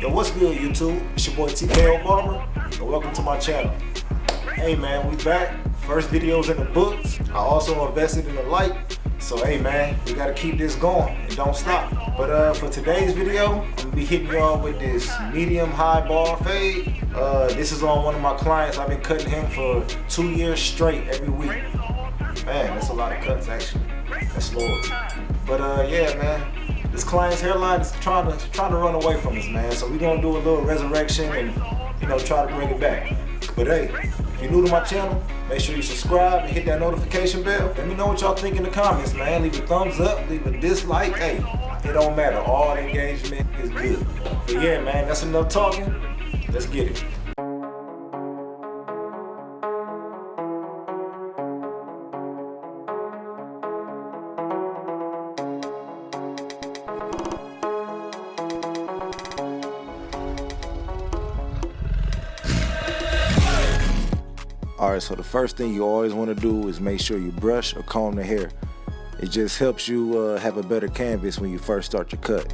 Yo, what's good, YouTube? It's your boy TKO Barber, and welcome to my channel. Hey man, we back. First video's in the books. I also invested in the light. So hey man, we gotta keep this going and don't stop. But for today's video, I'm gonna be hitting y'all with this medium high bar fade. This is on one of my clients. I've been cutting him for 2 years straight every week. Man, that's a lot of cuts actually. That's loyalty. But yeah man, this client's hairline is trying to run away from us, man. So we're gonna do a little resurrection and try to bring it back. But hey, if you're new to my channel, make sure you subscribe and hit that notification bell. Let me know what y'all think in the comments, man. Leave a thumbs up, leave a dislike. Hey, it don't matter. All engagement is good. But yeah, man, that's enough talking. Let's get it. Alright, so the first thing you always want to do is make sure you brush or comb the hair. It just helps you have a better canvas when you first start your cut.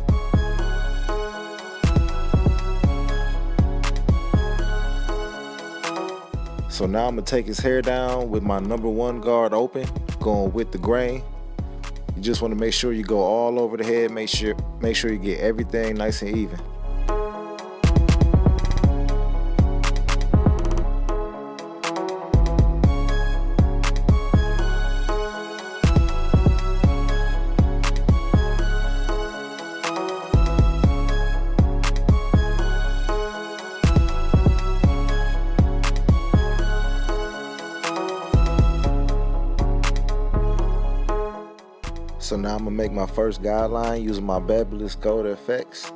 So now I'm going to take his hair down with my #1 guard open, going with the grain. You just want to make sure you go all over the head, make sure you get everything nice and even. So now I'm gonna make my first guideline using my Fibres Gold FX,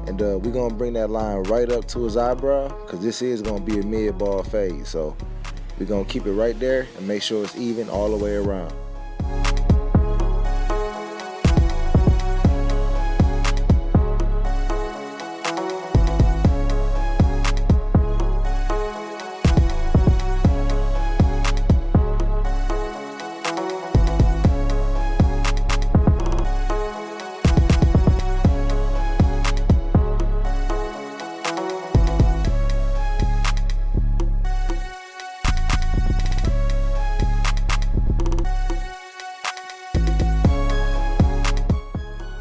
and we're gonna bring that line right up to his eyebrow, because this is gonna be a mid-bar fade. So we're gonna keep it right there and make sure it's even all the way around.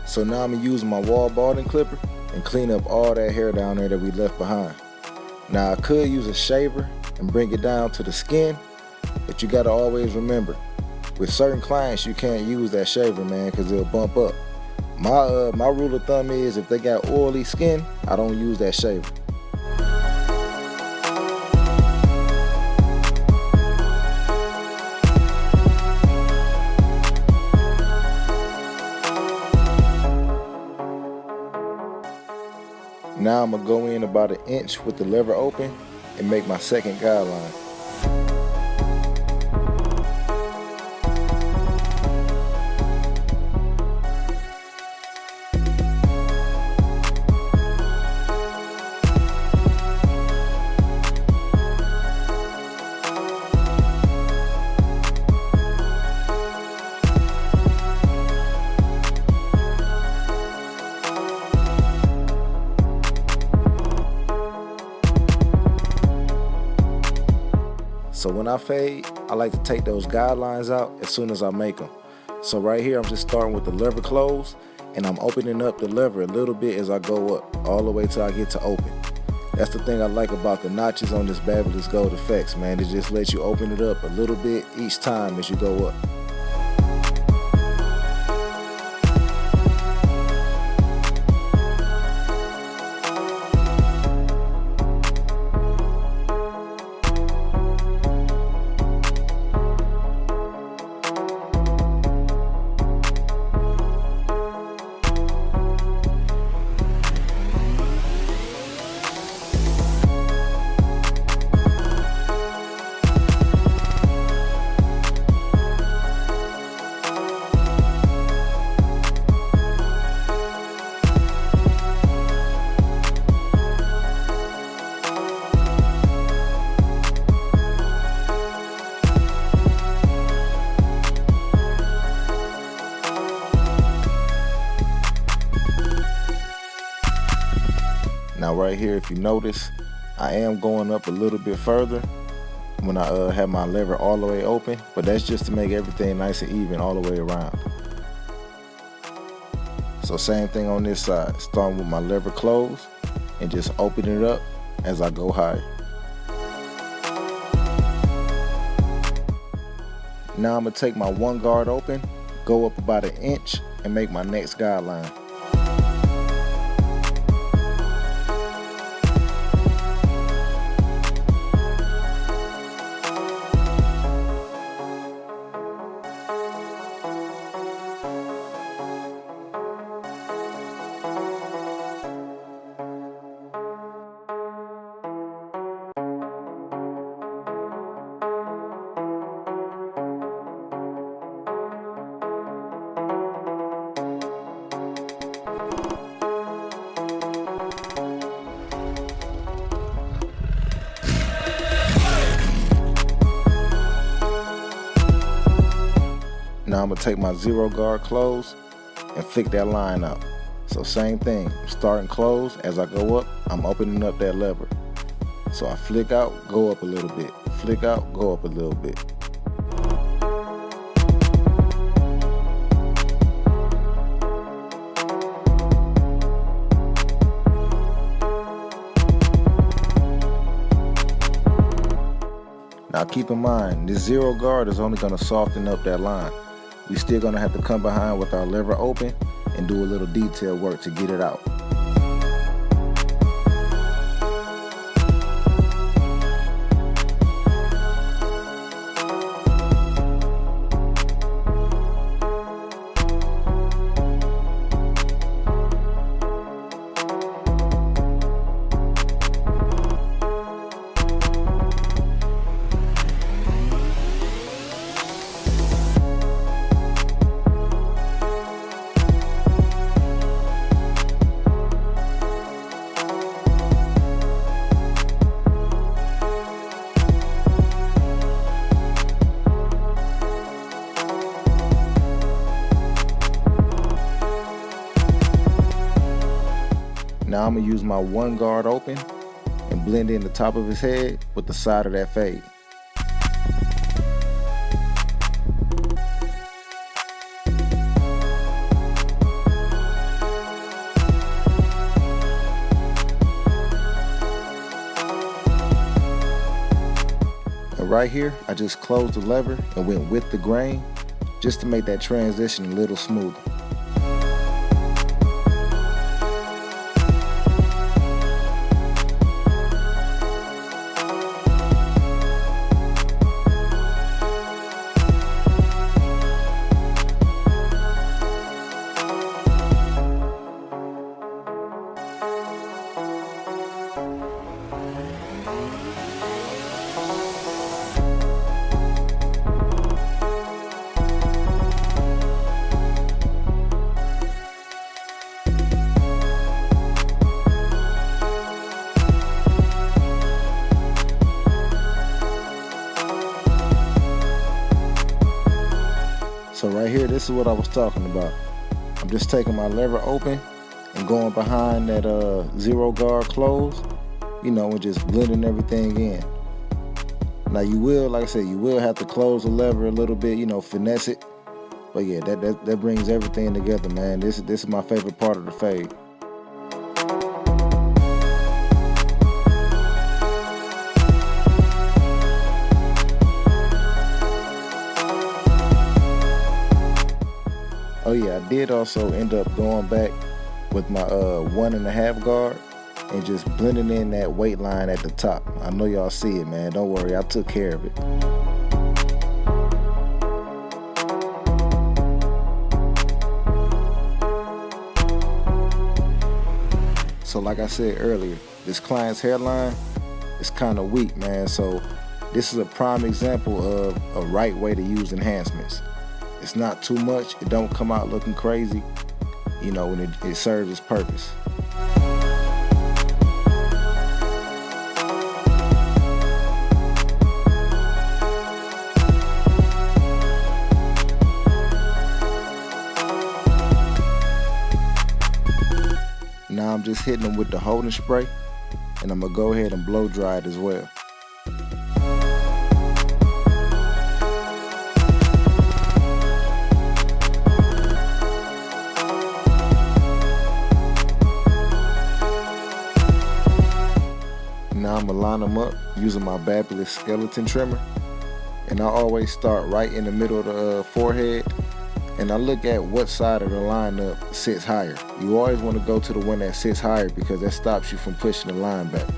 So now I'm gonna use my wall balding clipper and clean up all that hair down there that we left behind. Now I could use a shaver and bring it down to the skin, but you gotta always remember, with certain clients you can't use that shaver, man, because it'll bump up. My rule of thumb is if they got oily skin, I don't use that shaver. Now I'm gonna go in about 1 inch with the lever open and make my second guideline. So when I fade, I like to take those guidelines out as soon as I make them. So right here, I'm just starting with the lever close, and I'm opening up the lever a little bit as I go up, all the way till I get to open. That's the thing I like about the notches on this Fibres Gold FX, man. It just lets you open it up a little bit each time as you go up. Now right here, if you notice, I am going up a little bit further when I have my lever all the way open, but that's just to make everything nice and even all the way around. So same thing on this side, starting with my lever closed and just open it up as I go higher. Now I'm gonna take my one guard open, go up about 1 inch and make my next guideline. Now I'm gonna take my 0 guard close and flick that line out. So same thing, I'm starting close. As I go up, I'm opening up that lever. So I flick out, go up a little bit. Flick out, go up a little bit. Now keep in mind, this 0 guard is only gonna soften up that line. We still gonna have to come behind with our lever open and do a little detail work to get it out. Now I'm gonna use my 1 guard open and blend in the top of his head with the side of that fade. And right here, I just closed the lever and went with the grain just to make that transition a little smoother. So right here, this is what I was talking about. I'm just taking my lever open and going behind that 0 guard close, you know, and just blending everything in. Now you will, like I said, you will have to close the lever a little bit, you know, finesse it. But yeah, that brings everything together, man. This is my favorite part of the fade. Oh yeah, I did also end up going back with my 1.5 guard and just blending in that weight line at the top. I know y'all see it, man. Don't worry, I took care of it. So like I said earlier, this client's hairline is kind of weak, man. So this is a prime example of a right way to use enhancements. It's not too much, it don't come out looking crazy, you know, when it serves its purpose. Now I'm just hitting them with the holding spray, and I'm gonna go ahead and blow dry it as well. Now I'm gonna line them up using my Fibres skeleton trimmer, and I always start right in the middle of the forehead, and I look at what side of the lineup sits higher. You always want to go to the one that sits higher because that stops you from pushing the line back.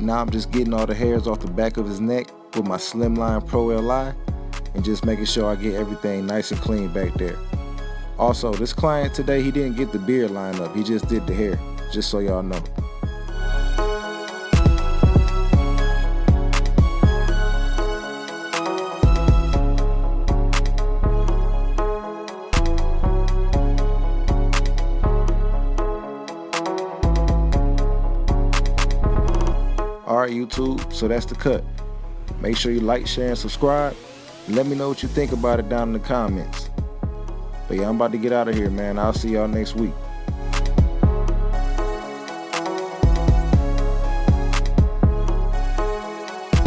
Now I'm just getting all the hairs off the back of his neck with my Slimline Pro Li and just making sure I get everything nice and clean back there. Also, this client today, he didn't get the beard line up, he just did the hair, just so y'all know. Alright YouTube, so that's the cut. Make sure you like, share, and subscribe. And let me know what you think about it down in the comments. But yeah, I'm about to get out of here, man. I'll see y'all next week.